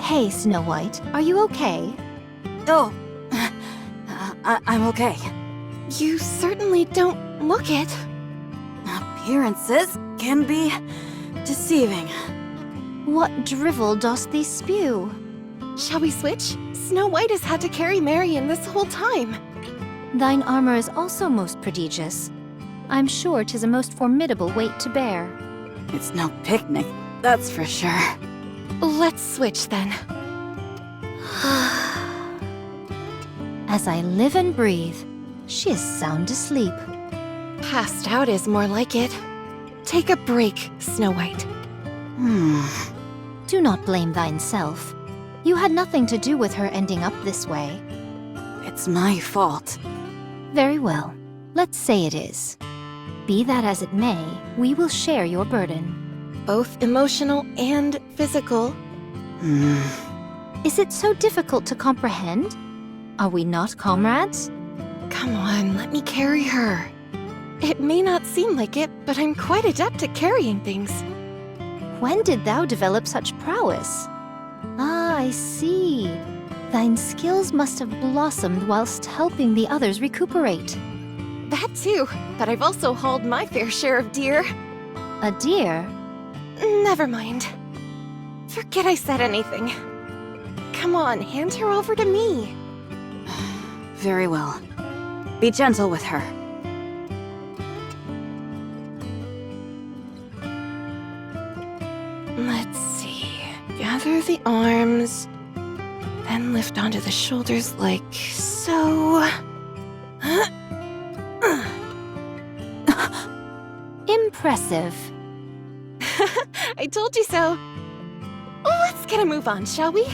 Hey, Snow White, are you okay? Oh, I'm okay. You certainly don't look it. Appearances can be deceiving. What drivel dost thee spew? Shall we switch? Snow White has had to carry Marion this whole time. Thine armor is also most prodigious. I'm sure 'tis a most formidable weight to bear. It's no picnic, that's for sure. Let's switch then. As I live and breathe, she is sound asleep. Passed out is more like it. Take a break, Snow White. Do not blame thyself. You had nothing to do with her ending up this way. It's my fault. Very well. Let's say it is. Be that as it may, we will share your burden. Both emotional and physical. Is it so difficult to comprehend? Are we not comrades? Come on, let me carry her. It may not seem like it, but I'm quite adept at carrying things. When did thou develop such prowess? Ah, I see. Thine skills must have blossomed whilst helping the others recuperate. That too, but I've also hauled my fair share of deer. A deer? Never mind. Forget I said anything. Come on, hand her over to me. Very well. Be gentle with her. Let's see. Gather the arms, then lift onto the shoulders like so. Impressive. I told you so. Let's get a move on, shall we?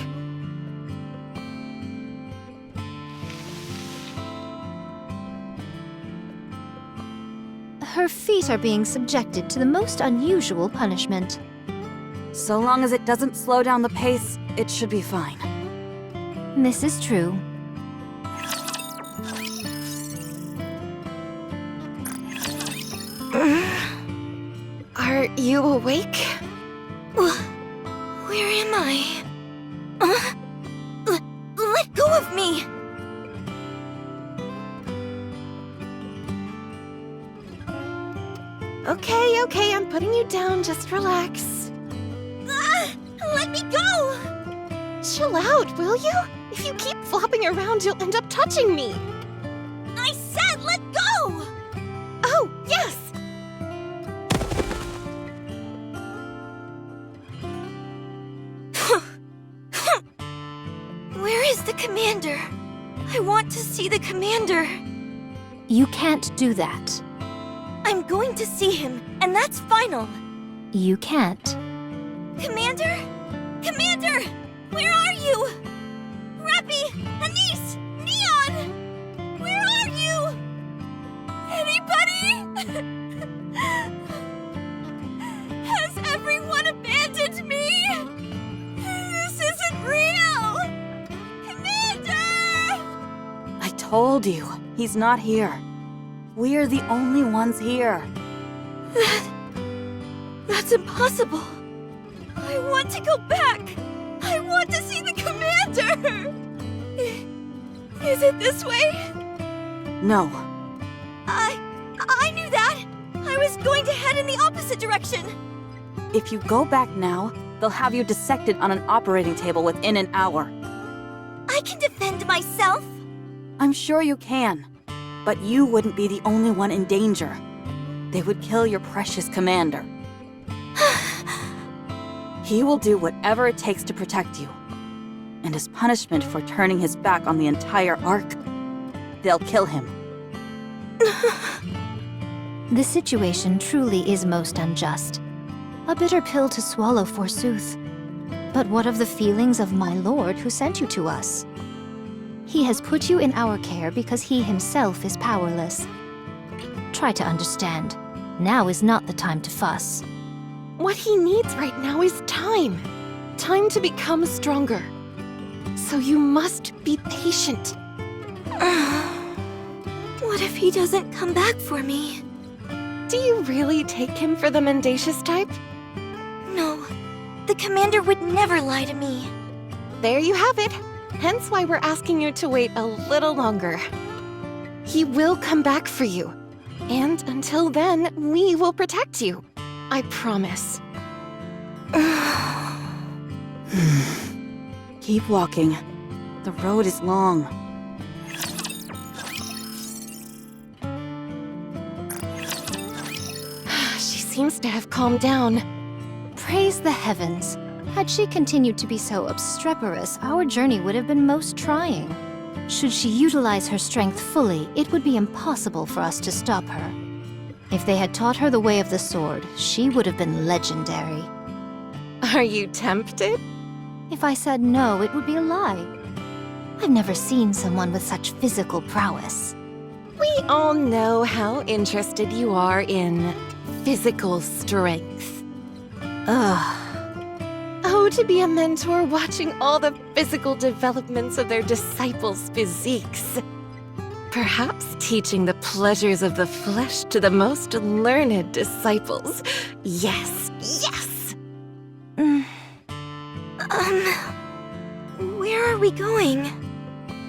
Her feet are being subjected to the most unusual punishment. So long as it doesn't slow down the pace, it should be fine. This is true. Are you awake? Where am I? Let go of me! Okay, I'm putting you down, just relax. Let me go! Chill out, will you? If you keep flopping around, you'll end up touching me. I said let go! Oh, yes! Where is the commander? I want to see the commander. You can't do that. I'm going to see him, and that's final. You can't. Commander? Commander! Where are you? Rappy! Anise! Neon! Where are you? Anybody? Has everyone abandoned me? This isn't real! Commander! I told you, he's not here. We're the only ones here. That's impossible. I want to go back. I want to see the commander. Is it this way? No. I knew that. I was going to head in the opposite direction. If you go back now, they'll have you dissected on an operating table within an hour. I can defend myself. I'm sure you can. But you wouldn't be the only one in danger. They would kill your precious commander. He will do whatever it takes to protect you. And as punishment for turning his back on the entire Ark, they'll kill him. The situation truly is most unjust. A bitter pill to swallow, forsooth. But what of the feelings of my lord who sent you to us? He has put you in our care because he himself is powerless. Try to understand. Now is not the time to fuss. What he needs right now is time. Time to become stronger. So you must be patient. What if he doesn't come back for me? Do you really take him for the mendacious type? No, the commander would never lie to me. There you have it. Hence why we're asking you to wait a little longer. He will come back for you. And until then, we will protect you. I promise. Keep walking. The road is long. She seems to have calmed down. Praise the heavens. Had she continued to be so obstreperous, our journey would have been most trying. Should she utilize her strength fully, it would be impossible for us to stop her. If they had taught her the way of the sword, she would have been legendary. Are you tempted? If I said no, it would be a lie. I've never seen someone with such physical prowess. We all know how interested you are in physical strength. Ugh. Oh, to be a mentor watching all the physical developments of their disciples' physiques. Perhaps teaching the pleasures of the flesh to the most learned disciples. Yes, yes! Where are we going?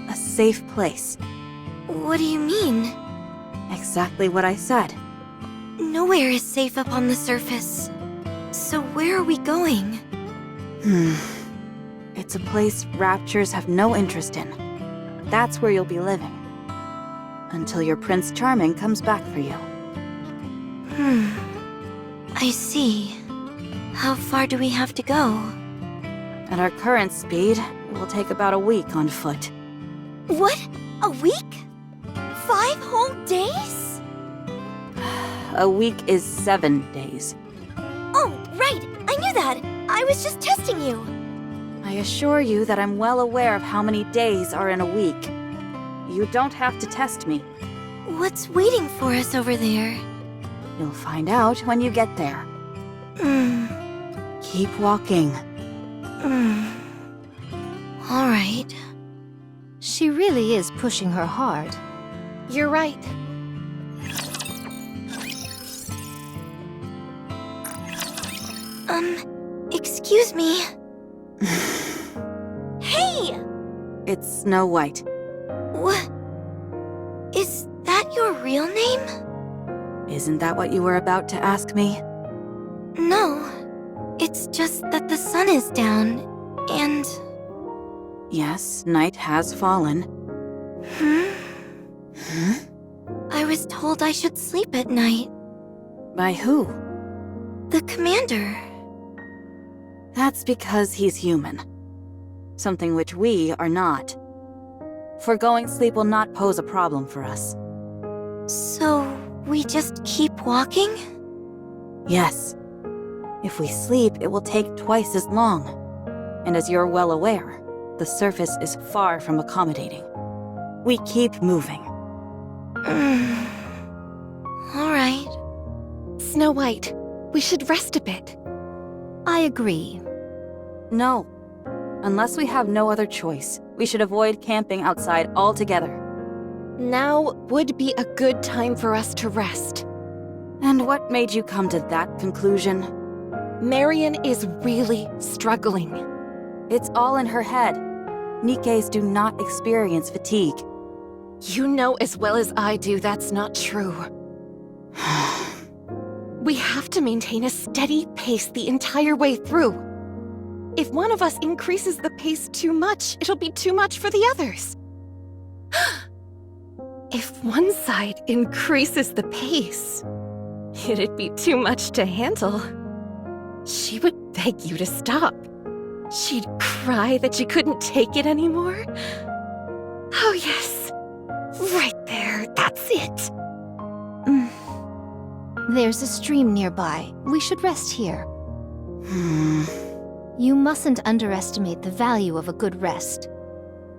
A safe place. What do you mean? Exactly what I said. Nowhere is safe up on the surface. So where are we going? It's a place raptures have no interest in. That's where you'll be living. Until your Prince Charming comes back for you. I see. How far do we have to go? At our current speed, it will take about a week on foot. What? A week? 5 whole days? A week is 7 days. Oh, right! I knew that! I was just testing you! I assure you that I'm well aware of how many days are in a week. You don't have to test me. What's waiting for us over there? You'll find out when you get there. Keep walking. All right. She really is pushing her hard. You're right. Excuse me. Hey! It's Snow White. What? Is that your real name? Isn't that what you were about to ask me? No. It's just that the sun is down, and... Yes, night has fallen. I was told I should sleep at night. By who? The commander. That's because he's human. Something which we are not. Foregoing sleep will not pose a problem for us. So, we just keep walking? Yes. If we sleep, it will take twice as long. And as you're well aware, the surface is far from accommodating. We keep moving. All right. Snow White, we should rest a bit. I agree. No. Unless we have no other choice, we should avoid camping outside altogether. Now would be a good time for us to rest. And what made you come to that conclusion? Marion is really struggling. It's all in her head. Nikkes do not experience fatigue. You know as well as I do that's not true. We have to maintain a steady pace the entire way through. If one of us increases the pace too much, it'll be too much for the others. If one side increases the pace, it'd be too much to handle. She would beg you to stop. She'd cry that she couldn't take it anymore. Oh yes, right there, that's it. There's a stream nearby. We should rest here. You mustn't underestimate the value of a good rest.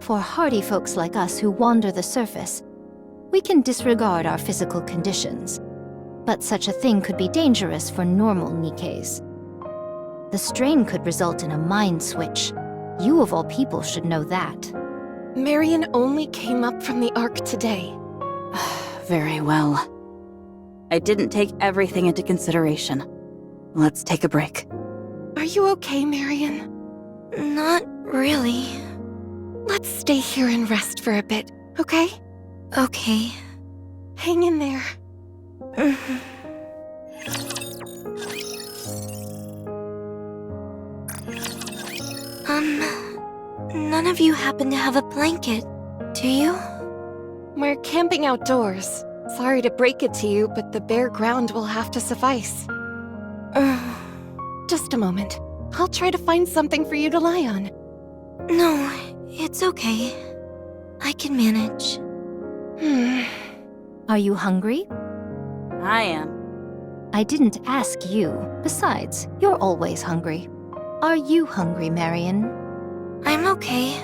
For hardy folks like us who wander the surface, we can disregard our physical conditions. But such a thing could be dangerous for normal Nikkes. The strain could result in a mind switch. You of all people should know that. Marion only came up from the Ark today. Very well. I didn't take everything into consideration. Let's take a break. Are you okay, Marion? Not really. Let's stay here and rest for a bit, okay? Okay. Hang in there. None of you happen to have a blanket, do you? We're camping outdoors. Sorry to break it to you, but the bare ground will have to suffice. Just a moment. I'll try to find something for you to lie on. No, it's okay. I can manage. Are you hungry? I am. I didn't ask you. Besides, you're always hungry. Are you hungry, Marion? I'm okay.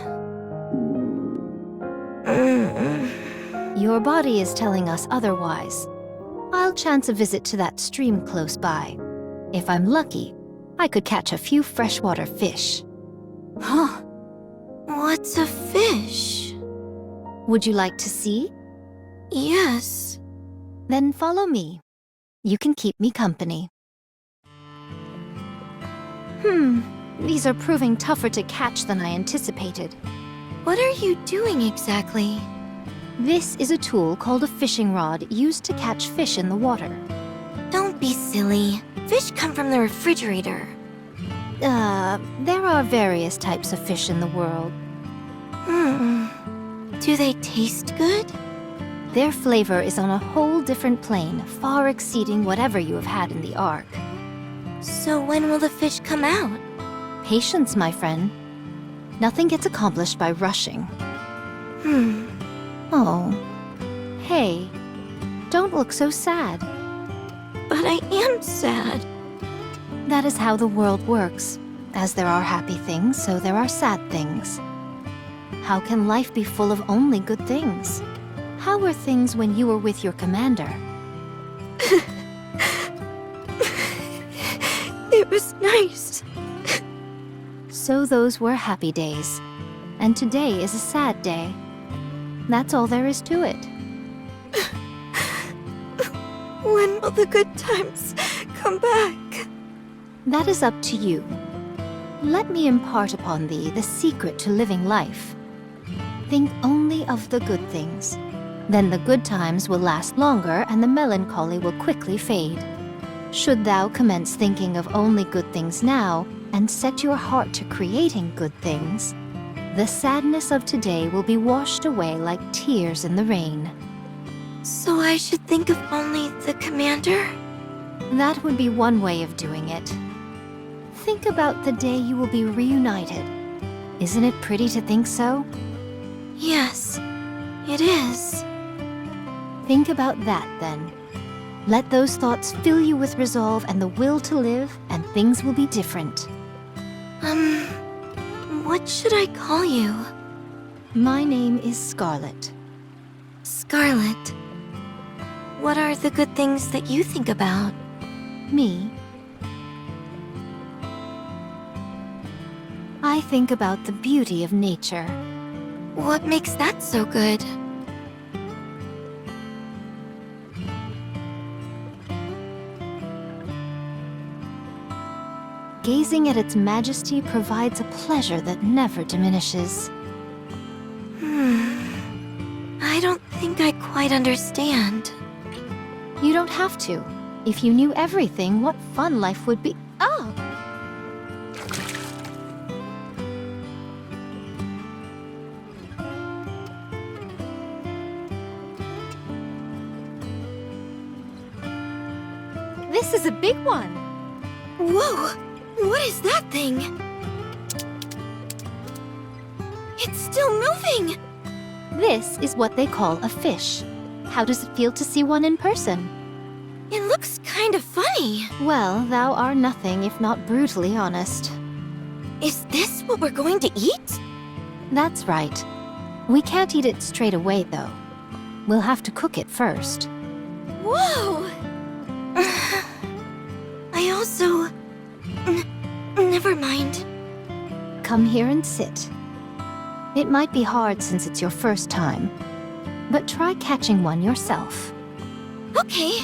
Your body is telling us otherwise. I'll chance a visit to that stream close by. If I'm lucky, I could catch a few freshwater fish. Huh. What's a fish? Would you like to see? Yes. Then follow me. You can keep me company. These are proving tougher to catch than I anticipated. What are you doing exactly? This is a tool called a fishing rod used to catch fish in the water. Don't be silly. Fish come from the refrigerator. There are various types of fish in the world. Do they taste good? Their flavor is on a whole different plane, far exceeding whatever you have had in the Ark. So when will the fish come out? Patience, my friend. Nothing gets accomplished by rushing. Oh. Hey, don't look so sad. But I am sad. That is how the world works. As there are happy things, so there are sad things. How can life be full of only good things? How were things when you were with your commander? It was nice. So those were happy days. And today is a sad day. That's all there is to it. When will the good times come back? That is up to you. Let me impart upon thee the secret to living life. Think only of the good things. Then the good times will last longer and the melancholy will quickly fade. Should thou commence thinking of only good things now and set your heart to creating good things, the sadness of today will be washed away like tears in the rain. So I should think of only the commander? That would be one way of doing it. Think about the day you will be reunited. Isn't it pretty to think so? Yes, it is. Think about that, then. Let those thoughts fill you with resolve and the will to live, and things will be different. What should I call you? My name is Scarlet. Scarlet. What are the good things that you think about? Me? I think about the beauty of nature. What makes that so good? Gazing at its majesty provides a pleasure that never diminishes. I don't think I quite understand. You don't have to. If you knew everything, what fun life would be. Oh! This is a big one. Whoa! What is that thing? It's still moving! This is what they call a fish. How does it feel to see one in person? It looks kind of funny. Well, thou art nothing if not brutally honest. Is this what we're going to eat? That's right. We can't eat it straight away, though. We'll have to cook it first. Whoa! I also... Never mind. Come here and sit. It might be hard since it's your first time, but try catching one yourself. Okay.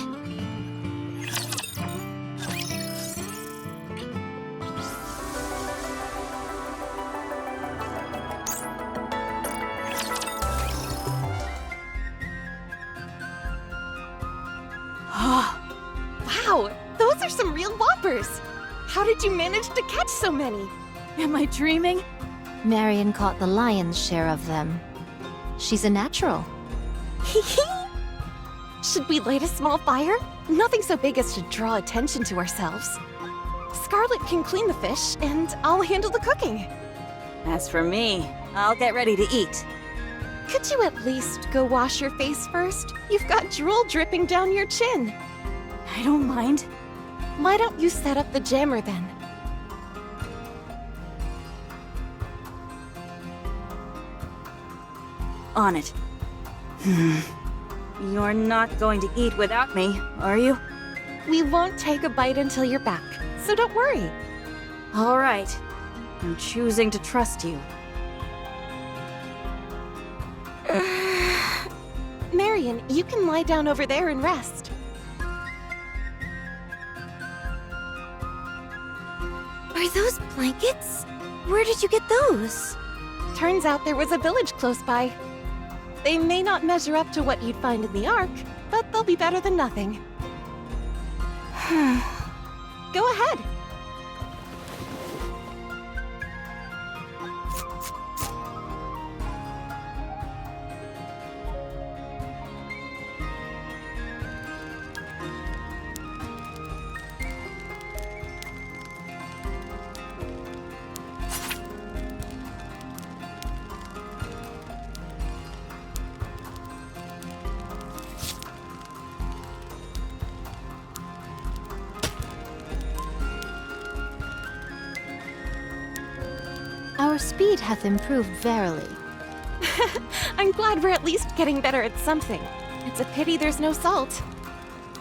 are some real whoppers! How did you manage to catch so many? Am I dreaming? Marion caught the lion's share of them. She's a natural. Should we light a small fire? Nothing so big as to draw attention to ourselves. Scarlet can clean the fish, and I'll handle the cooking. As for me, I'll get ready to eat. Could you at least go wash your face first? You've got drool dripping down your chin. I don't mind. Why don't you set up the jammer then? On it. You're not going to eat without me, are you? We won't take a bite until you're back, so don't worry. All right. I'm choosing to trust you. Marion, you can lie down over there and rest. Are those blankets? Where did you get those? Turns out there was a village close by. They may not measure up to what you'd find in the Ark, but they'll be better than nothing. Go ahead. Our speed hath improved verily. I'm glad we're at least getting better at something. It's a pity there's no salt.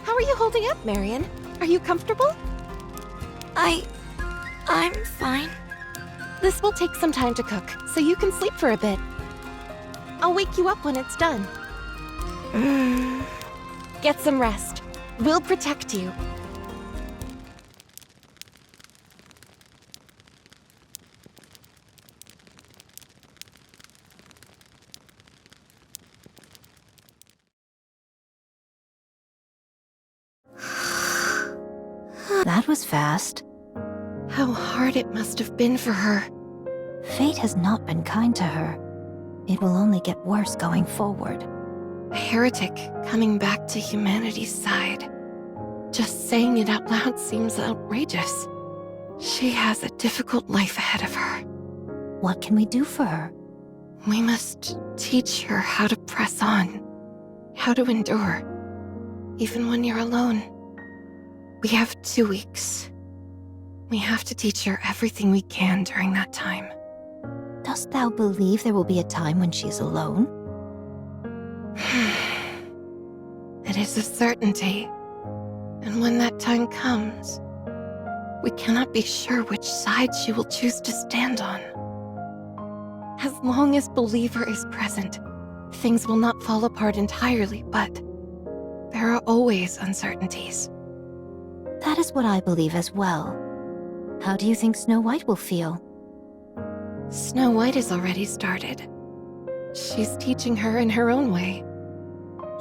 How are you holding up, Marion? Are you comfortable? I'm fine. This will take some time to cook, so you can sleep for a bit. I'll wake you up when it's done. Get some rest. We'll protect you. That was fast. How hard it must have been for her. Fate has not been kind to her. It will only get worse going forward. A heretic coming back to humanity's side. Just saying it out loud seems outrageous. She has a difficult life ahead of her. What can we do for her? We must teach her how to press on, how to endure, even when you're alone. We have 2 weeks. We have to teach her everything we can during that time. Dost thou believe there will be a time when she is alone? It is a certainty. And when that time comes, we cannot be sure which side she will choose to stand on. As long as Believer is present, things will not fall apart entirely, but there are always uncertainties. That is what I believe as well. How do you think Snow White will feel? Snow White has already started. She's teaching her in her own way.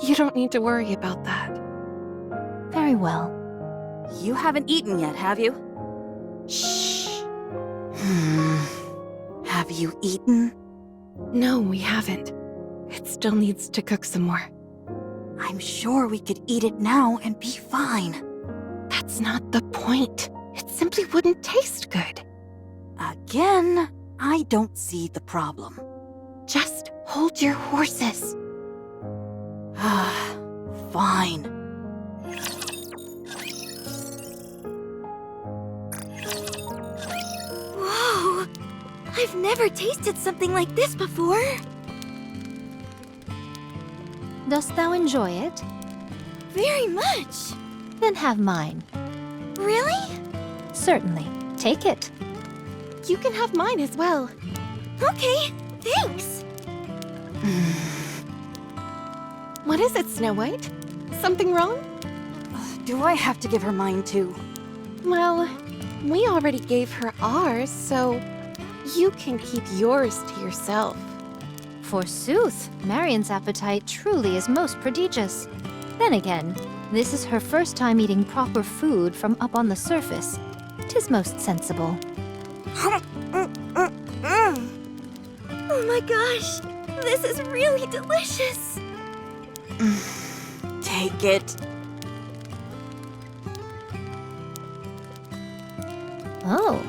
You don't need to worry about that. Very well. You haven't eaten yet, have you? Shh. Have you eaten? No, we haven't. It still needs to cook some more. I'm sure we could eat it now and be fine. That's not the point. It simply wouldn't taste good. Again, I don't see the problem. Just hold your horses. Fine. Whoa! I've never tasted something like this before. Dost thou enjoy it? Very much. Then have mine. Really? Certainly. Take it. You can have mine as well. Okay, thanks. What is it, Snow White? Something wrong? Do I have to give her mine too? Well, we already gave her ours, so you can keep yours to yourself. Forsooth, Marion's appetite truly is most prodigious. Then again, This is her first time eating proper food from up on the surface. 'Tis most sensible. Oh my gosh, this is really delicious. Take it. Oh,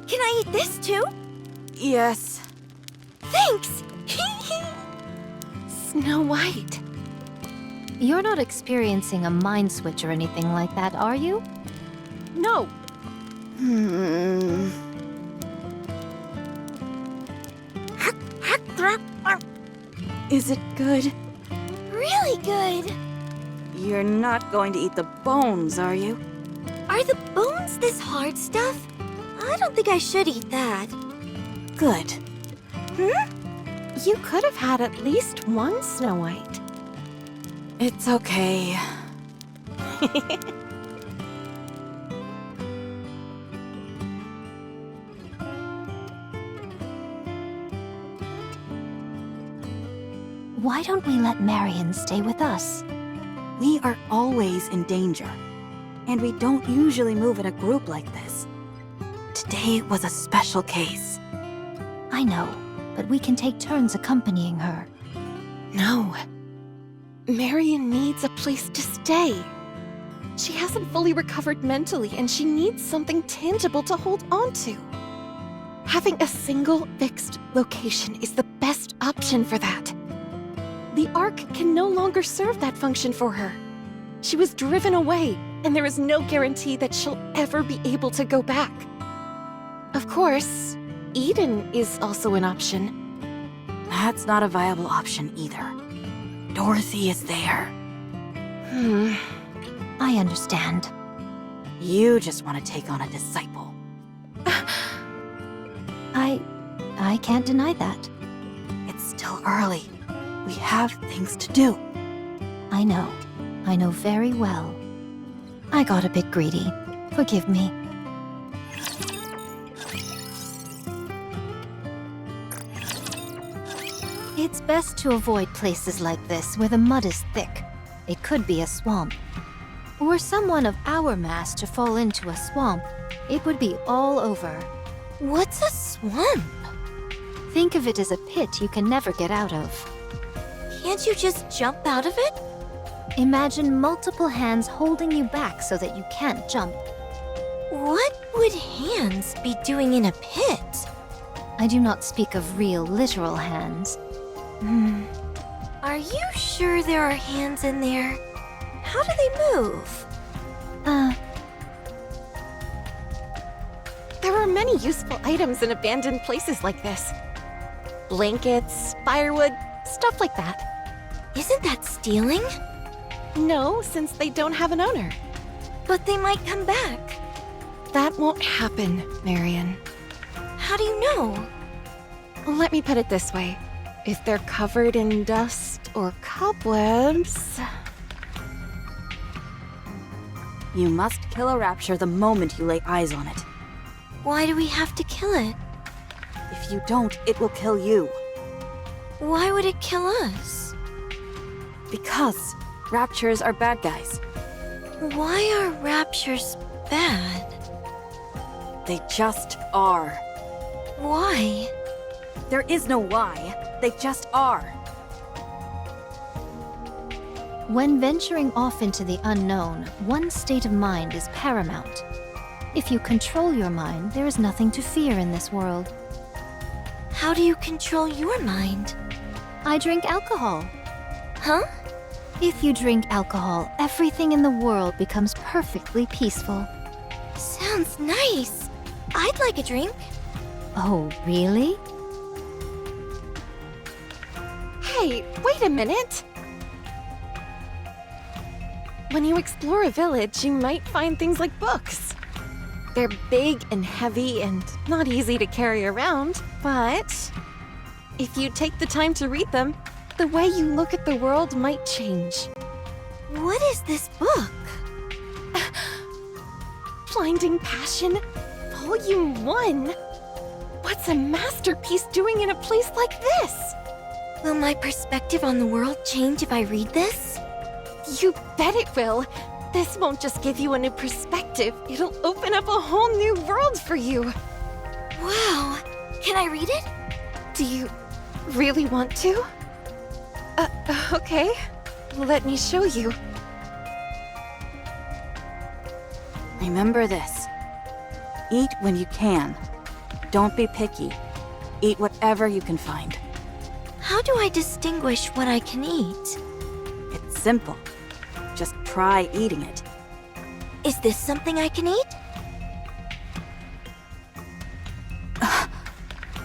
Can I eat this too? Yes. Thanks. Snow White. you're not experiencing a mind switch or anything like that, are you? No. Is it good? Really good. You're not going to eat the bones, are you? Are the bones this hard stuff? I don't think I should eat that. Good. You could have had at least one Snow White. It's okay. Why don't we let Marion stay with us? We are always in danger, and we don't usually move in a group like this. Today was a special case. I know, but we can take turns accompanying her. No. Marion needs a place to stay. She hasn't fully recovered mentally, and she needs something tangible to hold on to. Having a single fixed location is the best option for that. The Ark can no longer serve that function for her. She was driven away, and there is no guarantee that she'll ever be able to go back. Of course, Eden is also an option. That's not a viable option either. Dorothy is there. I understand. You just want to take on a disciple. I can't deny that. It's still early. We have things to do. I know. I know very well. I got a bit greedy. Forgive me. It's best to avoid places like this where the mud is thick. It could be a swamp. Were someone of our mass to fall into a swamp, it would be all over. What's a swamp? Think of it as a pit you can never get out of. Can't you just jump out of it? Imagine multiple hands holding you back so that you can't jump. What would hands be doing in a pit? I do not speak of real, literal hands. Are you sure there are hands in there? How do they move? There are many useful items in abandoned places like this. Blankets, firewood, stuff like that. Isn't that stealing? No, since they don't have an owner. But they might come back. That won't happen, Marion. How do you know? Let me put it this way. If they're covered in dust or cobwebs... You must kill a rapture the moment you lay eyes on it. Why do we have to kill it? If you don't, it will kill you. Why would it kill us? Because raptures are bad guys. Why are raptures bad? They just are. Why? There is no why. They just are. When venturing off into the unknown, one state of mind is paramount. If you control your mind, there is nothing to fear in this world. How do you control your mind? I drink alcohol. Huh? If you drink alcohol, everything in the world becomes perfectly peaceful. Sounds nice. I'd like a drink. Oh, really? Hey, wait a minute! When you explore a village, you might find things like books. They're big and heavy and not easy to carry around, but if you take the time to read them, the way you look at the world might change. What is this book? Blinding Passion, Volume 1? What's a masterpiece doing in a place like this? Will my perspective on the world change if I read this? You bet it will. This won't just give you a new perspective, it'll open up a whole new world for you. Wow. Can I read it? Do you really want to? Okay. Let me show you. Remember this. Eat when you can. Don't be picky. Eat whatever you can find. How do I distinguish what I can eat? It's simple. Just try eating it. Is this something I can eat?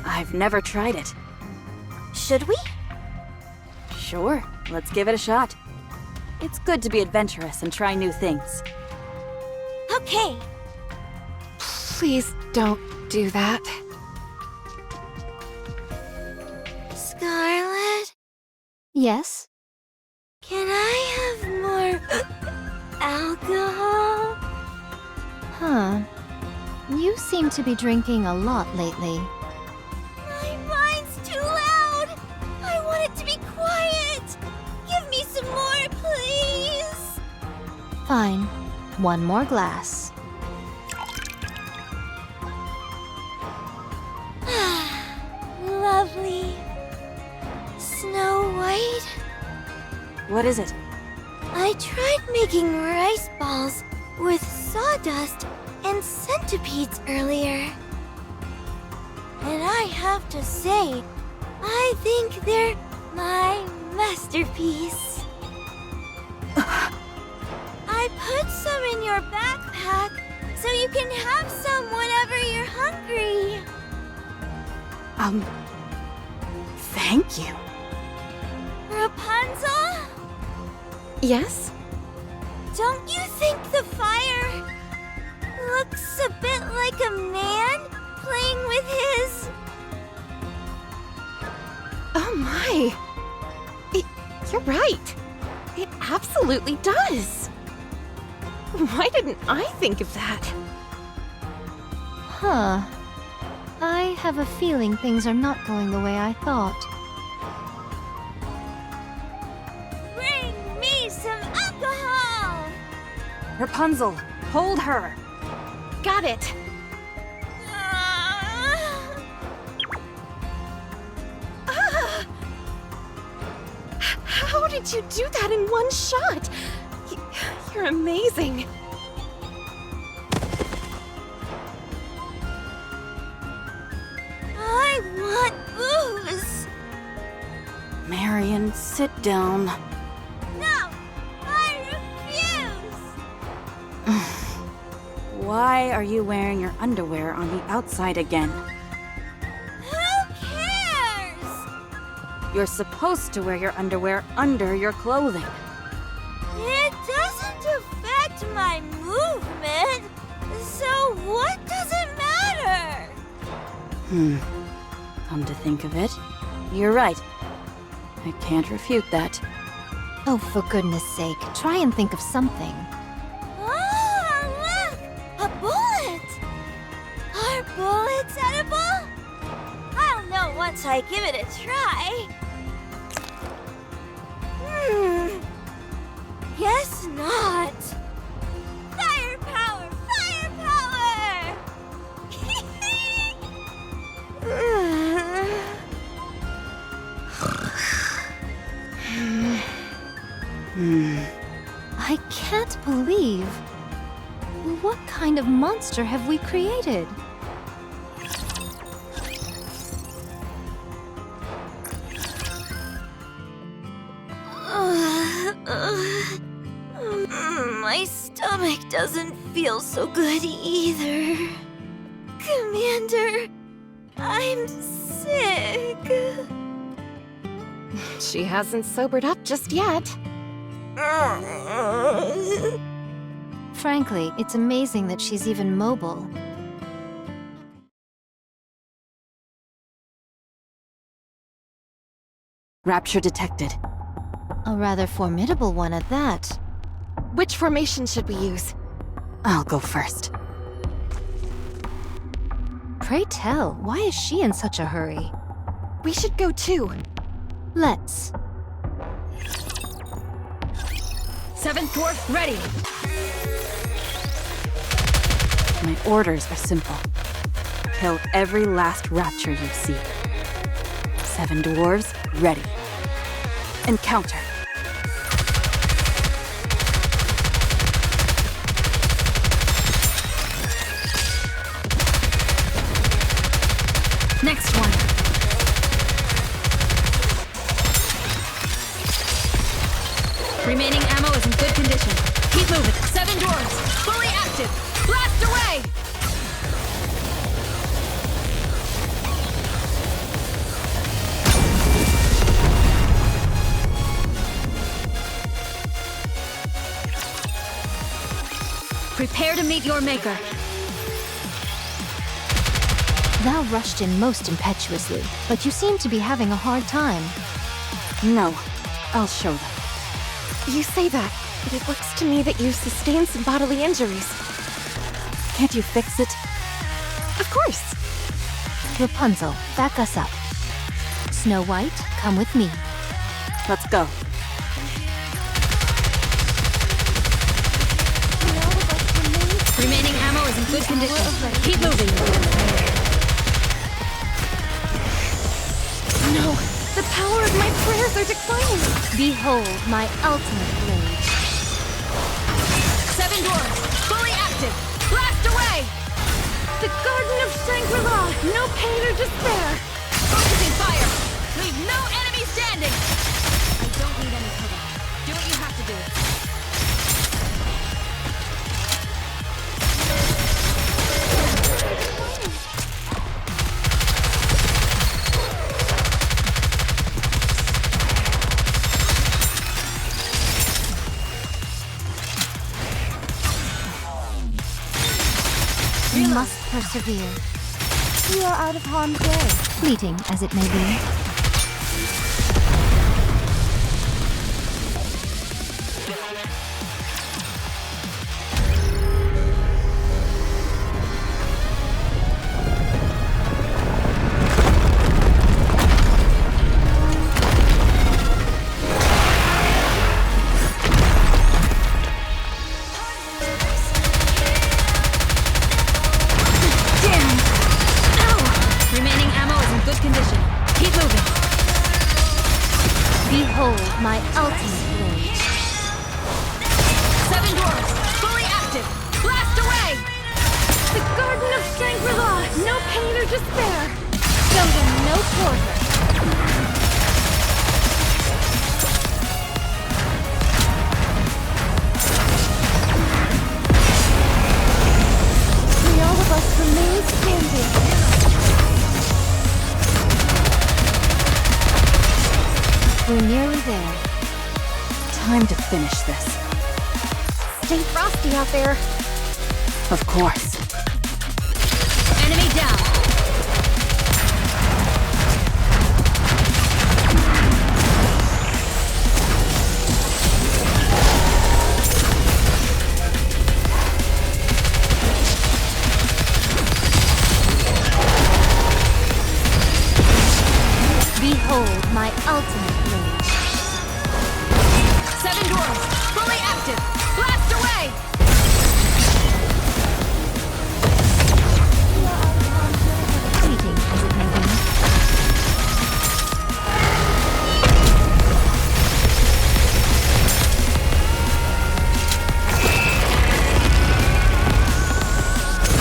I've never tried it. Should we? Sure, let's give it a shot. It's good to be adventurous and try new things. Okay. Please don't do that. Scarlet, Yes? can I have more alcohol? Huh. You seem to be drinking a lot lately. My mind's too loud. I want it to be quiet. Give me some more, please. Fine. One more glass. Lovely. Snow White? What is it? I tried making rice balls with sawdust and centipedes earlier. And I have to say, I think they're my masterpiece. I put some in your backpack so you can have some whenever you're hungry. Thank you. Rapunzel? Yes? Don't you think the fire looks a bit like a man playing with his... Oh my! You're right. It absolutely does. Why didn't I think of that? Huh. I have a feeling things are not going the way I thought. Bring me some alcohol! Rapunzel, hold her. Got it. How did you do that in one shot? You're amazing. I want booze! Marion, sit down. No! I refuse! Why are you wearing your underwear on the outside again? Who cares? You're supposed to wear your underwear under your clothing. It doesn't affect my movement, so what does it matter? Come to think of it, you're right. I can't refute that. Oh, for goodness sake, try and think of something. Oh, look! A bullet! Are bullets edible? I'll know once I give it a try. Guess not. Firepower! Firepower! I can't believe. What kind of monster have we created? My stomach doesn't feel so good either. Commander, I'm sick. She hasn't sobered up just yet. Frankly, it's amazing that she's even mobile. Rapture detected. A rather formidable one at that. Which formation should we use? I'll go first. Pray tell, why is she in such a hurry? We should go too. Let's. Seventh dwarf, ready! My orders are simple. Kill every last rapture you see. 7 dwarves, ready. Encounter. Next one. Remaining ammo is in good condition. Keep moving. 7 dwarves, fully active. Blast away! Prepare to meet your maker. Thou rushed in most impetuously, but you seem to be having a hard time. No, I'll show them. You say that, but it looks to me that you sustained some bodily injuries. Can't you fix it? Of course. Rapunzel, back us up. Snow White, come with me. Let's go. Remaining ammo is in good condition. Keep moving. No, the power of my prayers are declining. Behold my ultimate blade. 7 dwarves, fully active. Blast away! The Garden of Shangri-La, no pain or despair. Focusing fire. Leave no enemy standing. I don't need any cover. Do what you have to do. We must persevere. We are out of harm's way, fleeting as it may be. Behold my ultimate blade. 7 dwarves, fully active. Blast away! The Garden of Shangri-La, no pain or despair. Show them no quarter. May all of us remain standing. We're nearly there. Time to finish this. Stay frosty out there. Of course. Enemy down. Behold my ultimate blade. 7 dwarves, fully active. Blast away! Fleeting as it may be.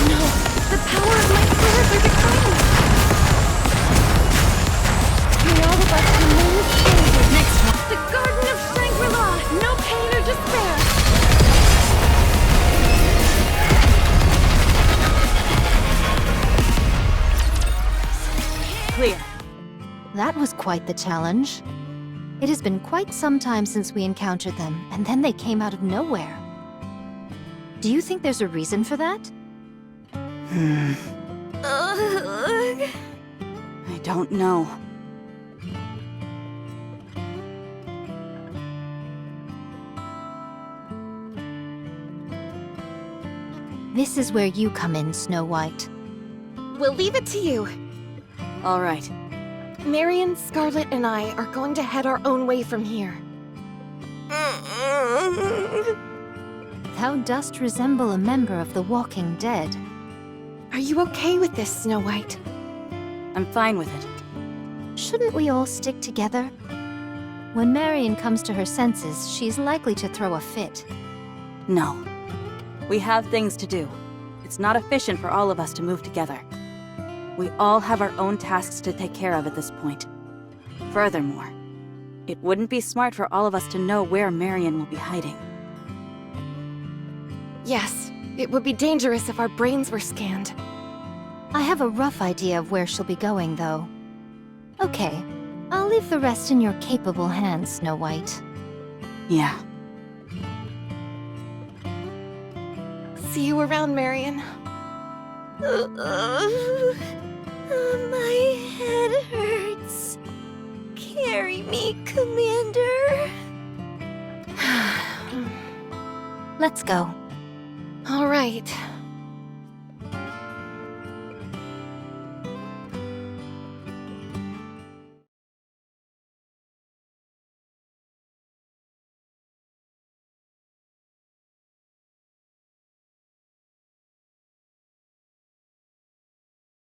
No, the power of my prayers are declining. May all of us remain standing. Next one. The Garden of Shangri-La, no pain or despair. Clear. That was quite the challenge. It has been quite some time since we encountered them, and then they came out of nowhere. Do you think there's a reason for that? I don't know. This is where you come in, Snow White. We'll leave it to you. All right. Marion, Scarlet, and I are going to head our own way from here. Thou dost resemble a member of the Walking Dead. Are you okay with this, Snow White? I'm fine with it. Shouldn't we all stick together? When Marion comes to her senses, she's likely to throw a fit. No. We have things to do. It's not efficient for all of us to move together. We all have our own tasks to take care of at this point. Furthermore, it wouldn't be smart for all of us to know where Marion will be hiding. Yes, it would be dangerous if our brains were scanned. I have a rough idea of where she'll be going, though. Okay, I'll leave the rest in your capable hands, Snow White. Yeah. See you around, Marion. My head hurts. Carry me, Commander. Let's go. All right.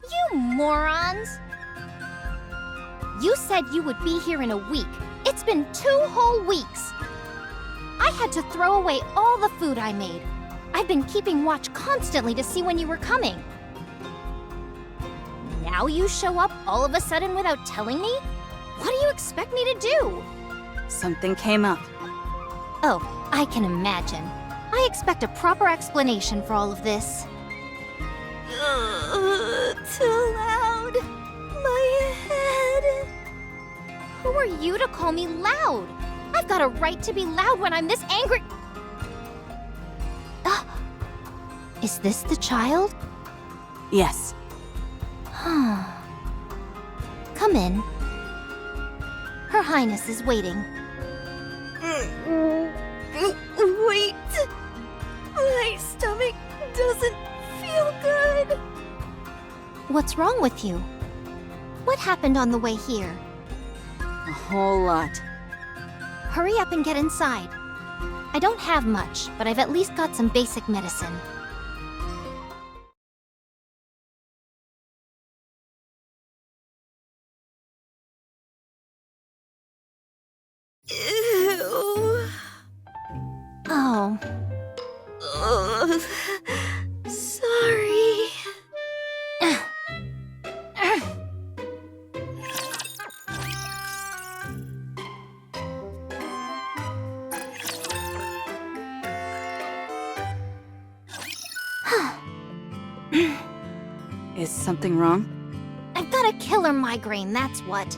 You morons! You said you would be here in a week. It's been 2 whole weeks. I had to throw away all the food I made. I've been keeping watch constantly to see when you were coming. Now you show up all of a sudden without telling me? What do you expect me to do? Something came up. Oh, I can imagine. I expect a proper explanation for all of this. Too loud. My head. Who are you to call me loud? I've got a right to be loud when I'm this angry. Is this the child? Yes. Come in. Her Highness is waiting. Wait. My stomach doesn't feel good. What's wrong with you? What happened on the way here? A whole lot. Hurry up and get inside. I don't have much, but I've at least got some basic medicine. Ew. Oh, Ugh. Sorry. Is something wrong? I've got a killer migraine, that's what.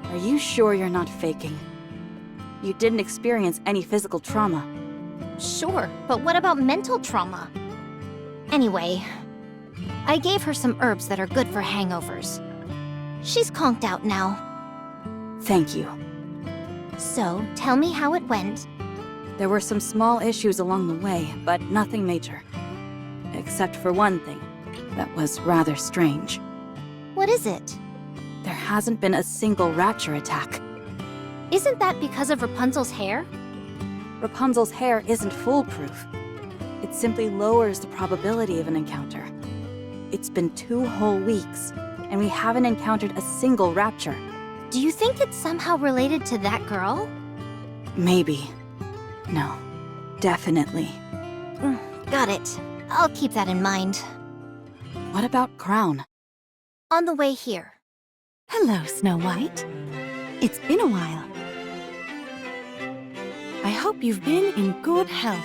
Are you sure you're not faking? You didn't experience any physical trauma. Sure, but what about mental trauma? anyway, I gave her some herbs that are good for hangovers. She's conked out now. Thank you. So, tell me how it went. There were some small issues along the way, but nothing major. Except for one thing that was rather strange. What is it? There hasn't been a single rapture attack. Isn't that because of Rapunzel's hair? Rapunzel's hair isn't foolproof. It simply lowers the probability of an encounter. It's been 2 whole weeks, and we haven't encountered a single rapture. Do you think it's somehow related to that girl? Maybe. No. Definitely. Got it. I'll keep that in mind. What about Crown? On the way here. Hello, Snow White. It's been a while. I hope you've been in good health.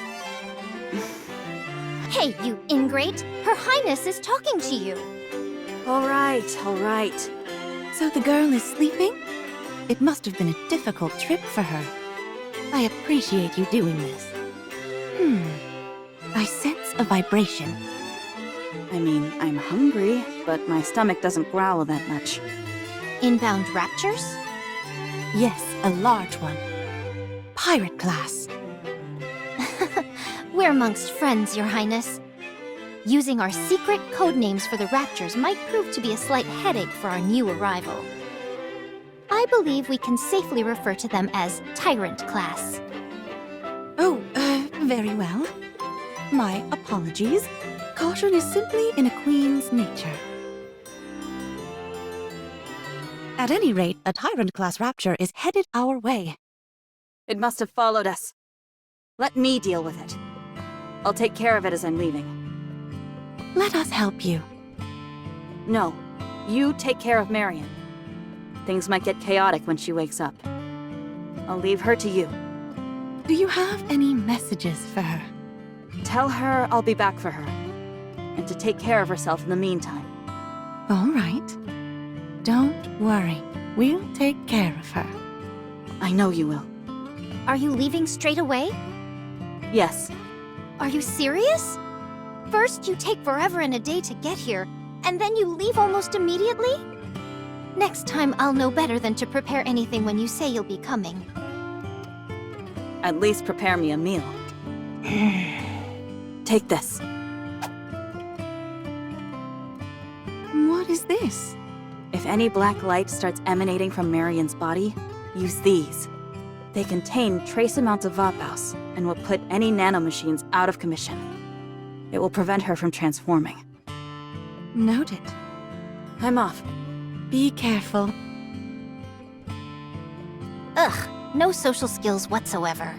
Hey, you ingrate! Her Highness is talking to you! All right. So the girl is sleeping? It must have been a difficult trip for her. I appreciate you doing this. I sense a vibration. I mean, I'm hungry, but my stomach doesn't growl that much. Inbound raptures? Yes, a large one. Pirate class. We're amongst friends, Your Highness. Using our secret code names for the raptures might prove to be a slight headache for our new arrival. I believe we can safely refer to them as Tyrant class. Oh, Very well. My apologies. Caution is simply in a queen's nature. At any rate, a Tyrant-class rapture is headed our way. It must have followed us. Let me deal with it. I'll take care of it as I'm leaving. Let us help you. No, you take care of Marion. Things might get chaotic when she wakes up. I'll leave her to you. Do you have any messages for her? Tell her I'll be back for her, and to take care of herself in the meantime. All right. Don't worry. We'll take care of her. I know you will. Are you leaving straight away? Yes. Are you serious? First, you take forever and a day to get here, and then you leave almost immediately? Next time, I'll know better than to prepare anything when you say you'll be coming. At least prepare me a meal. Take this. What is this? If any black light starts emanating from Marion's body, use these. They contain trace amounts of Vaphaus and will put any nanomachines out of commission. It will prevent her from transforming. Noted. I'm off. Be careful. Ugh, no social skills whatsoever.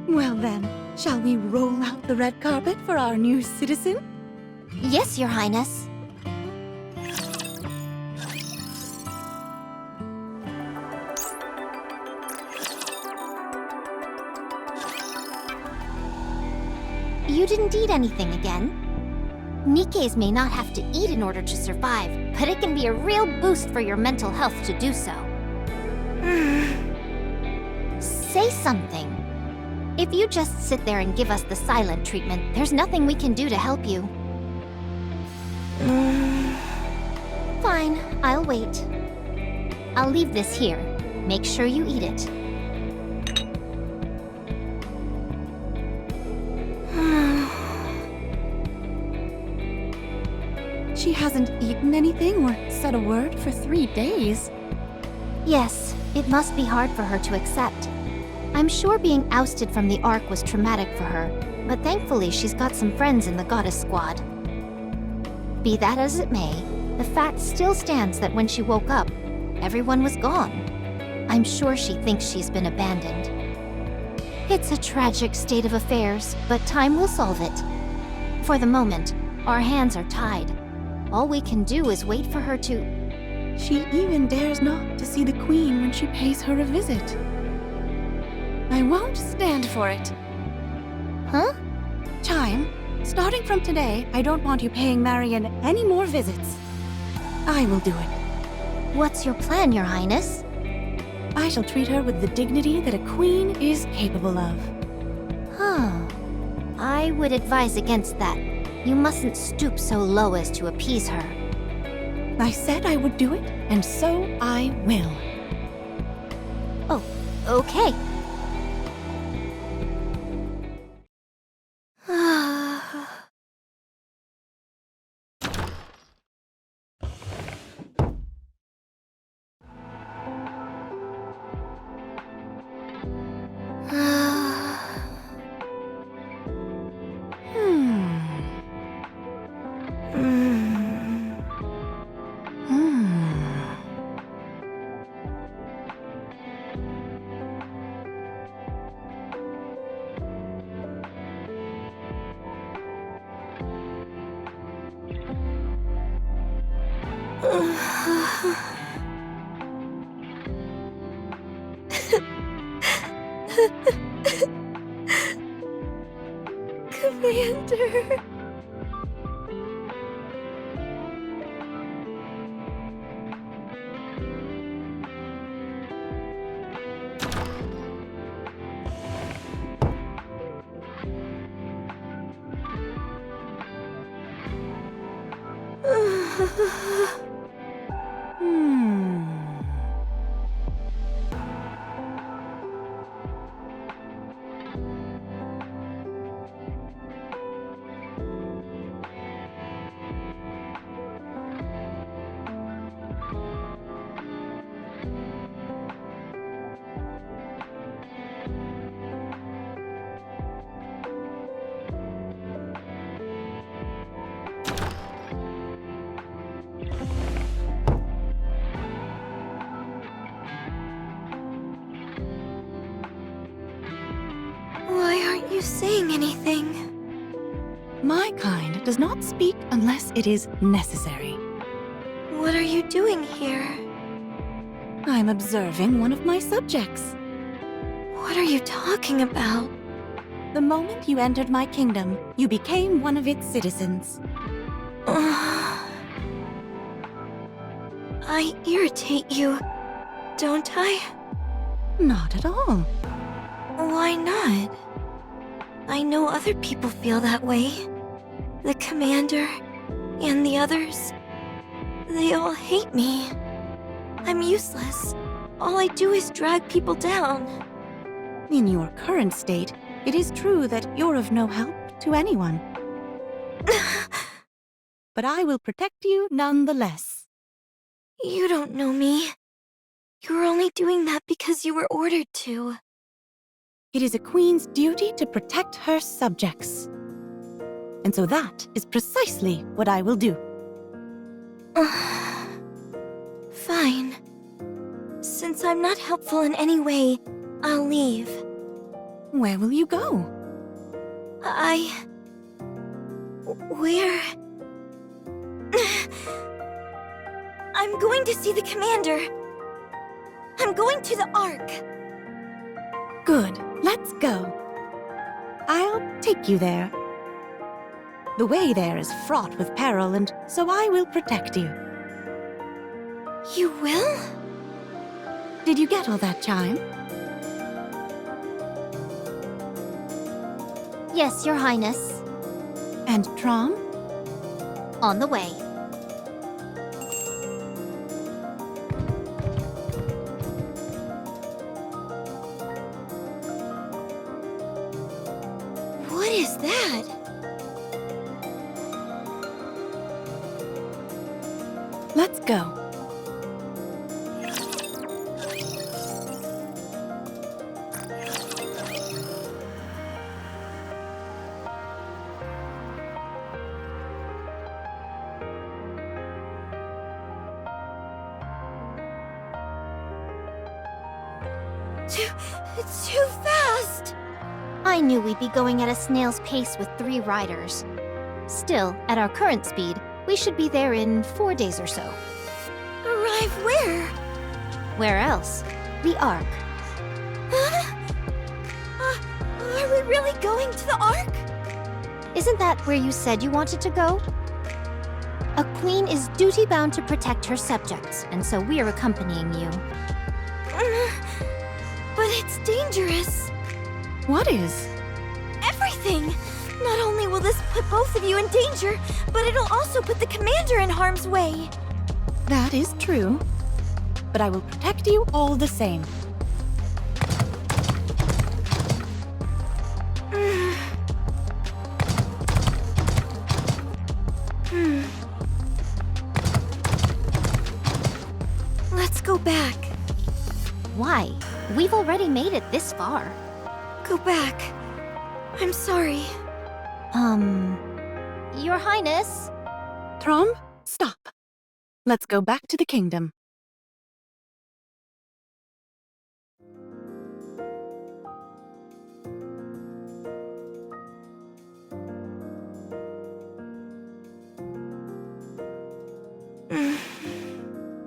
Well then, shall we roll out the red carpet for our new citizen? Yes, Your Highness. You didn't eat anything again? Nikke's may not have to eat in order to survive, but it can be a real boost for your mental health to do so. Say something. If you just sit there and give us the silent treatment, there's nothing we can do to help you. Fine, I'll wait. I'll leave this here. Make sure you eat it. She hasn't eaten anything or said a word for 3 days. Yes, it must be hard for her to accept. I'm sure being ousted from the Ark was traumatic for her, but thankfully she's got some friends in the Goddess Squad. Be that as it may, the fact still stands that when she woke up, everyone was gone. I'm sure she thinks she's been abandoned. It's a tragic state of affairs, but time will solve it. For the moment, our hands are tied. All we can do is wait for her to... She even dares not to see the Queen when she pays her a visit. I won't stand for it. Huh? Chime, starting from today, I don't want you paying Marion any more visits. I will do it. What's your plan, Your Highness? I shall treat her with the dignity that a queen is capable of. Huh. I would advise against that. You mustn't stoop so low as to appease her. I said I would do it, and so I will. Oh, okay. Commander. you saying anything? My kind does not speak unless it is necessary. What are you doing here? I'm observing one of my subjects. What are you talking about? The moment you entered my kingdom, you became one of its citizens. I irritate you, don't I? Not at all. Why not? I know other people feel that way. The commander and the others. They all hate me. I'm useless. All I do is drag people down. In your current state, it is true that you're of no help to anyone. But I will protect you nonetheless. You don't know me. You're only doing that because you were ordered to. It is a queen's duty to protect her subjects. And so that is precisely what I will do. Fine. Since I'm not helpful in any way, I'll leave. Where will you go? Where? I'm going to see the commander. I'm going to the Ark. Good, let's go. I'll take you there. The way there is fraught with peril, and so I will protect you. You will? Did you get all that, Chime? Yes, Your Highness. And Trom? On the way. What is that? Let's go. Too fast! I knew we'd be going at a snail's pace with 3 riders. Still, at our current speed, we should be there in 4 days or so. Arrive where? Where else? The Ark. Huh? Are we really going to the Ark? Isn't that where you said you wanted to go? A queen is duty-bound to protect her subjects, and so we're accompanying you. But it's dangerous. What is? Everything! Not only will this put both of you in danger, but it'll also put the commander in harm's way. That is true. But I will protect you all the same. Let's go back. Why? We've already made it this far. Go back. I'm sorry. Your Highness? Trom, stop. Let's go back to the kingdom.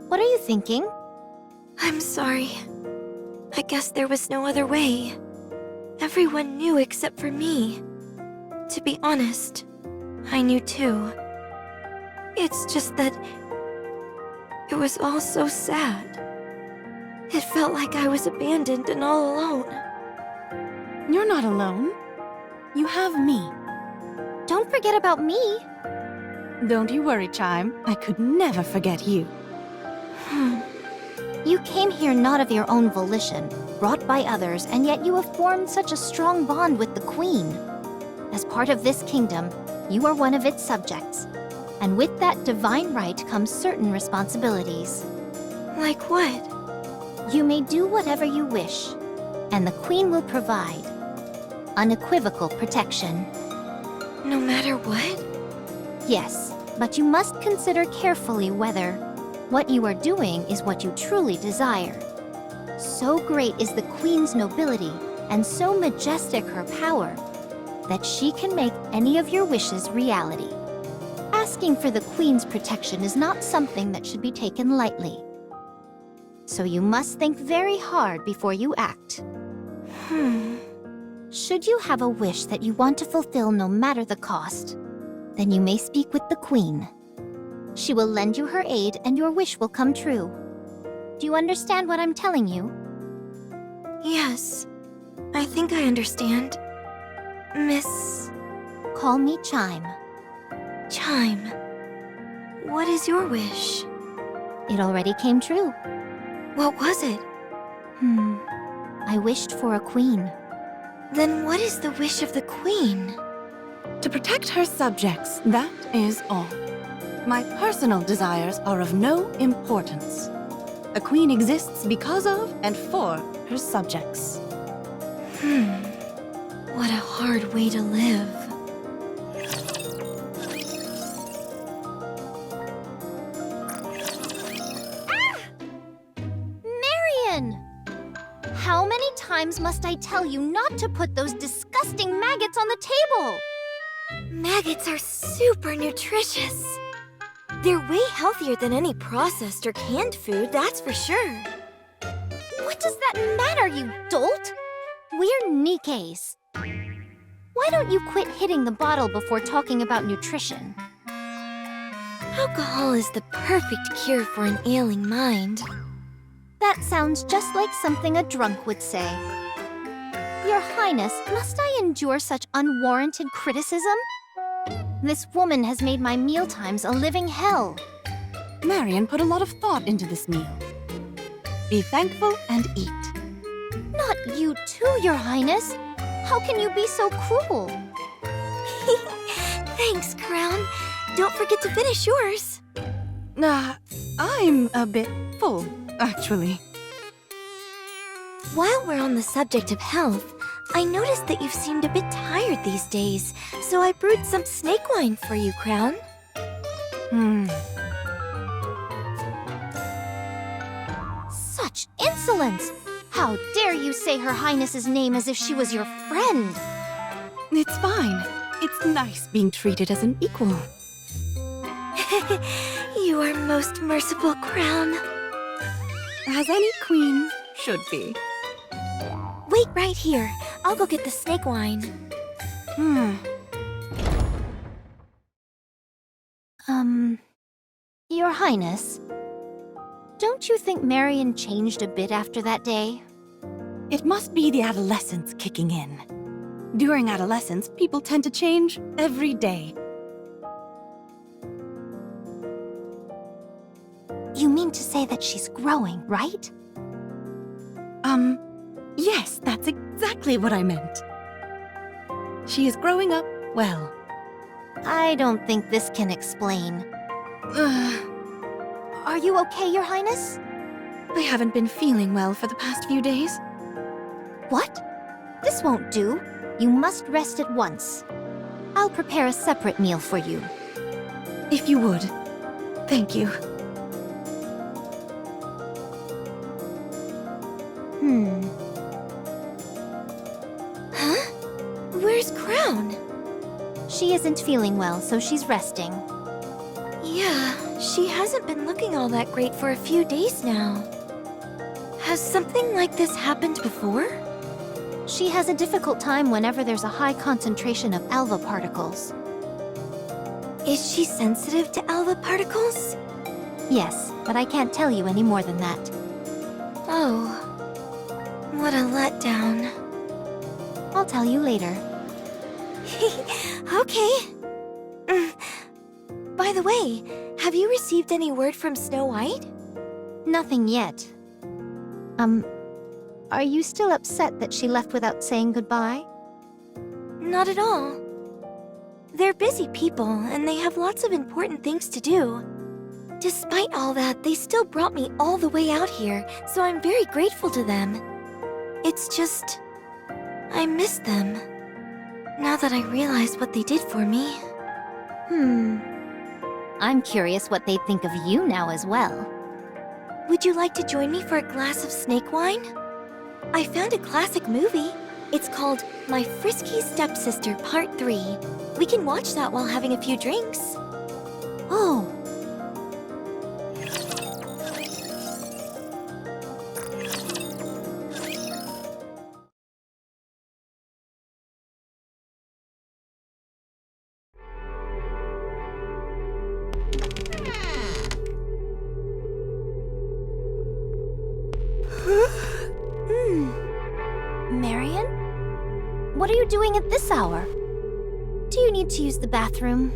What are you thinking? I'm sorry. I guess there was no other way. Everyone knew except for me. To be honest, I knew too. It's just that it was all so sad. It felt like I was abandoned and all alone. You're not alone. You have me. Don't forget about me. Don't you worry, Chime. I could never forget you. You came here not of your own volition, brought by others, and yet you have formed such a strong bond with the Queen. As part of this kingdom, you are one of its subjects. And with that divine right comes certain responsibilities. Like what? You may do whatever you wish, and the Queen will provide unequivocal protection. No matter what? Yes, but you must consider carefully whether what you are doing is what you truly desire. So great is the Queen's nobility, and so majestic her power, that she can make any of your wishes reality. Asking for the Queen's protection is not something that should be taken lightly. So you must think very hard before you act. Should you have a wish that you want to fulfill no matter the cost, then you may speak with the Queen. She will lend you her aid and your wish will come true. Do you understand what I'm telling you? Yes, I think I understand. Miss Call me Chime. Chime, what is your wish? It already came true. What was it? I wished for a queen. Then what is the wish of the Queen? To protect her subjects, that is all. My personal desires are of no importance. A queen exists because of and for her subjects. What a hard way to live. Marion! How many times must I tell you not to put those disgusting maggots on the table? Maggots are super nutritious. They're way healthier than any processed or canned food, that's for sure. What does that matter, you dolt? We're NIKKEs. Why don't you quit hitting the bottle before talking about nutrition? Alcohol is the perfect cure for an ailing mind. That sounds just like something a drunk would say. Your Highness, must I endure such unwarranted criticism? This woman has made my mealtimes a living hell. Marion put a lot of thought into this meal. Be thankful and eat. Not you too, Your Highness. How can you be so cruel? Thanks, Crown. Don't forget to finish yours. I'm a bit full, actually. While we're on the subject of health, I noticed that you've seemed a bit tired these days, so I brewed some snake wine for you, Crown. Such insolence! How dare you say Her Highness's name as if she was your friend? It's fine. It's nice being treated as an equal. You are most merciful, Crown. As any queen should be. Wait right here. I'll go get the snake wine. Your Highness, don't you think Marion changed a bit after that day? It must be the adolescence kicking in. During adolescence, people tend to change every day. You mean to say that she's growing, right? Yes, that's exactly what I meant. She is growing up well. I don't think this can explain. Are you okay, Your Highness? I haven't been feeling well for the past few days. What? This won't do. You must rest at once. I'll prepare a separate meal for you. If you would. Thank you. Huh? Where's Crown? She isn't feeling well, so she's resting. Yeah, she hasn't been looking all that great for a few days now. Has something like this happened before? She has a difficult time whenever there's a high concentration of alpha particles. Is she sensitive to alpha particles? Yes, but I can't tell you any more than that. Oh, what a letdown. I'll tell you later. Okay. By the way, have you received any word from Snow White? Nothing yet. Are you still upset that she left without saying goodbye? Not at all. They're busy people, and they have lots of important things to do. Despite all that, they still brought me all the way out here, so I'm very grateful to them. It's just... I miss them. Now that I realize what they did for me. I'm curious what they think of you now as well. Would you like to join me for a glass of snake wine? I found a classic movie. It's called My Frisky Stepsister Part 3. We can watch that while having a few drinks. Oh, Marion? What are you doing at this hour? Do you need to use the bathroom?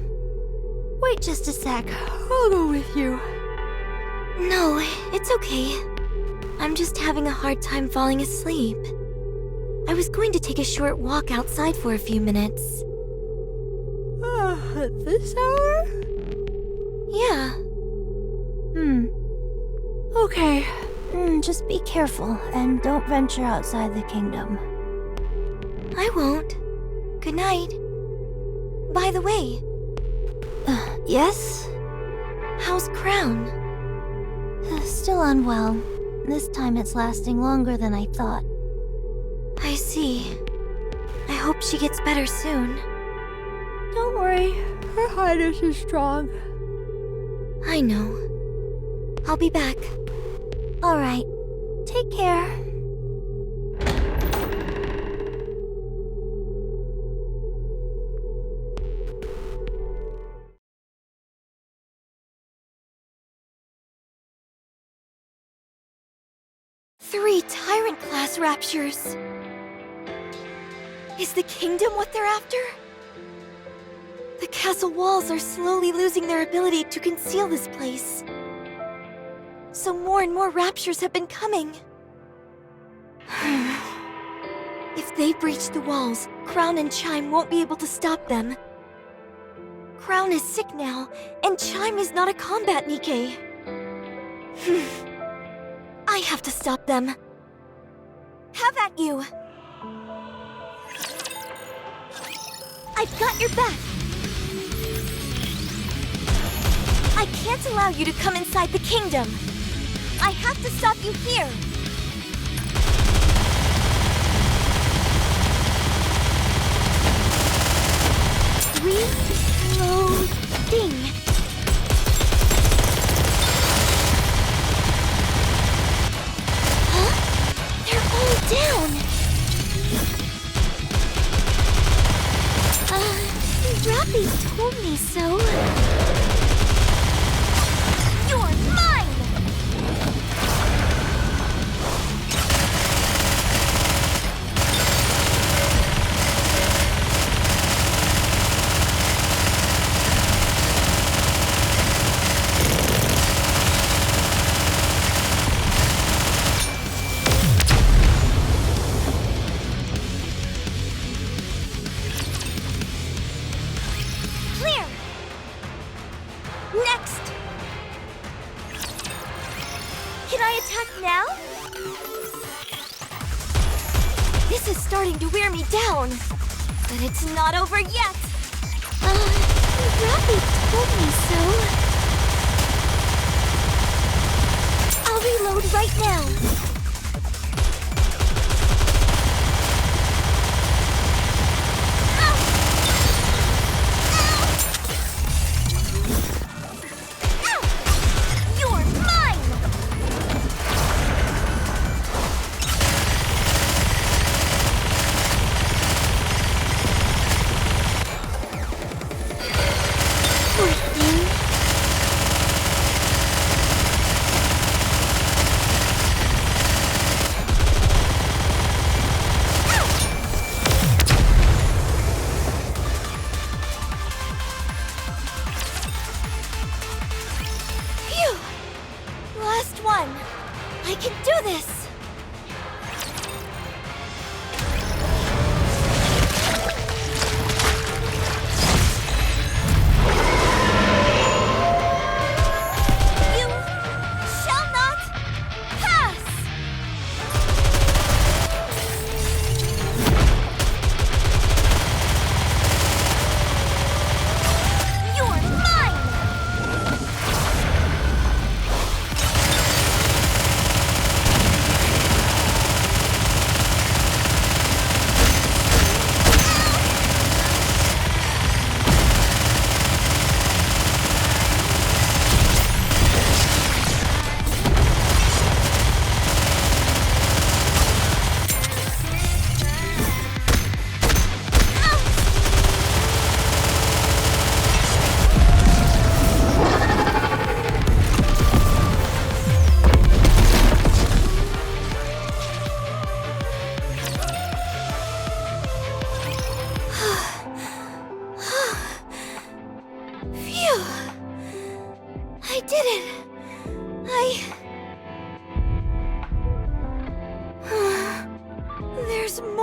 Wait just a sec. I'll go with you. No, it's okay. I'm just having a hard time falling asleep. I was going to take a short walk outside for a few minutes. At this hour? Yeah. Okay. Just be careful and don't venture outside the kingdom. I won't. Good night. By the way, Yes? how's Crown? Still unwell. This time it's lasting longer than I thought. I see. I hope she gets better soon. Don't worry. Her highness is strong. I know. I'll be back. Alright. Take care. Three Tyrant-class raptures. Is the kingdom what they're after? The castle walls are slowly losing their ability to conceal this place. So more and more raptures have been coming. If they breach the walls, Crown and Chime won't be able to stop them. Crown is sick now, and Chime is not a combat NIKKE. I have to stop them. Have at you! I've got your back! I can't allow you to come inside the kingdom! I have to stop you here! Reloading! Huh? They're all down! Rappy told me so. You're mine! Clear! Next! Can I attack now? This is starting to wear me down. But it's not over yet. Rappy told me so. I'll reload right now. Ow! Ow! Ow! You're mine! Poor thing.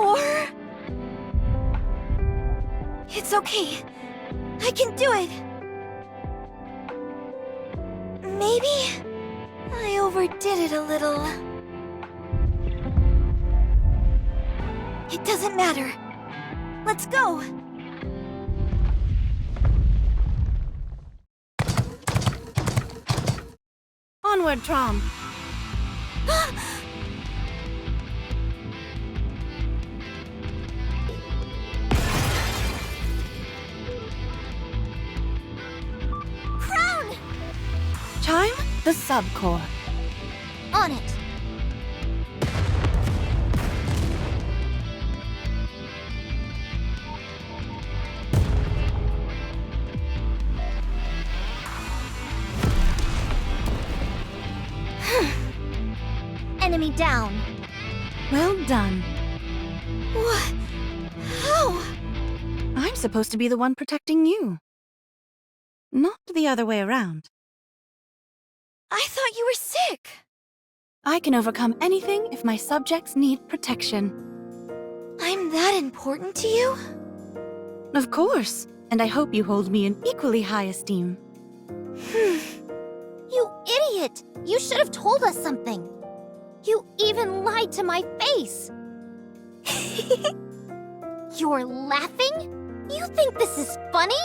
more? It's okay. I can do it. Maybe I overdid it a little. It doesn't matter. Let's go. Onward, Trom. Crown! Chime the subcore. On it! Enemy down. Well done. What? How? I'm supposed to be the one protecting you. Not the other way around. I thought you were sick. I can overcome anything if my subjects need protection. I'm that important to you? Of course, and I hope you hold me in equally high esteem. You idiot! You should have told us something. You even lied to my face. You're laughing? You think this is funny?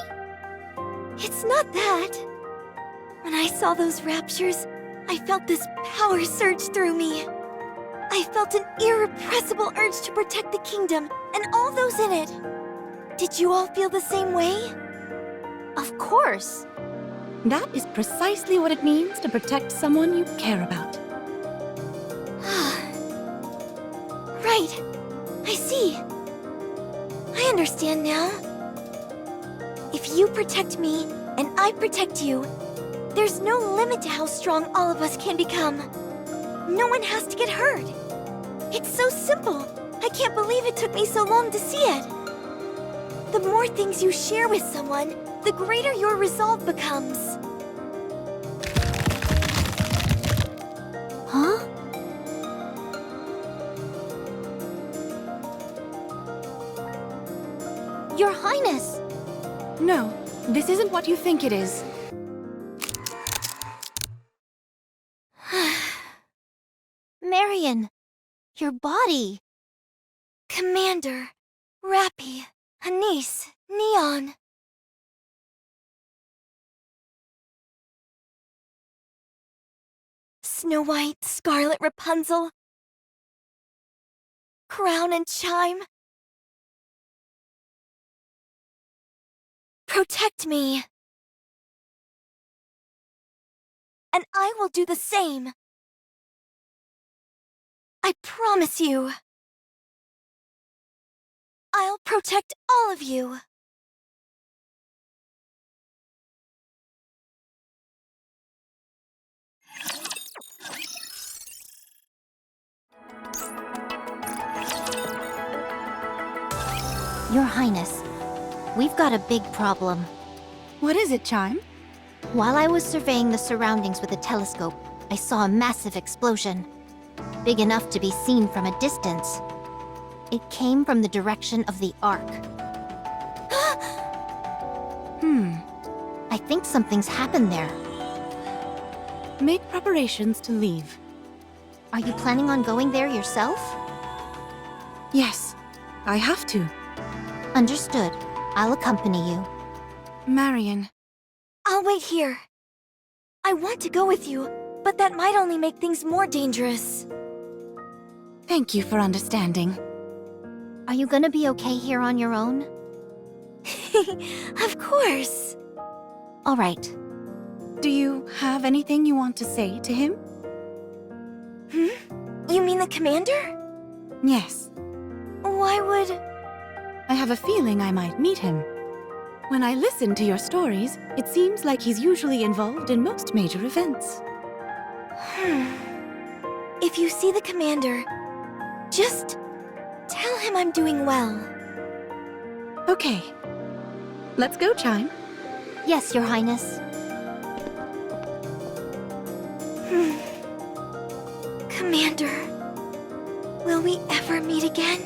It's not that. When I saw those raptures, I felt this power surge through me. I felt an irrepressible urge to protect the kingdom and all those in it. Did you all feel the same way? Of course. That is precisely what it means to protect someone you care about. Right. I see. I understand now. If you protect me and I protect you, there's no limit to how strong all of us can become. No one has to get hurt. It's so simple. I can't believe it took me so long to see it. The more things you share with someone, the greater your resolve becomes. Huh? Your Highness! No, this isn't what you think it is. Marion! Your body! Commander, Rappy, Anise, Neon. Snow White, Scarlet Rapunzel. Crown and Chime. Protect me. And I will do the same. I promise you. I'll protect all of you. Your Highness, we've got a big problem. What is it, Chime? While I was surveying the surroundings with a telescope, I saw a massive explosion. Big enough to be seen from a distance. It came from the direction of the Ark. I think something's happened there. Make preparations to leave. Are you planning on going there yourself? Yes, I have to. Understood. I'll accompany you. Marion. I'll wait here. I want to go with you, but that might only make things more dangerous. Thank you for understanding. Are you gonna be okay here on your own? Of course. All right. Do you have anything you want to say to him? You mean the commander? Yes. Why would... I have a feeling I might meet him. When I listen to your stories, it seems like he's usually involved in most major events. If you see the commander, just tell him I'm doing well. Okay. Let's go, Chime. Yes, Your Highness. Commander, will we ever meet again?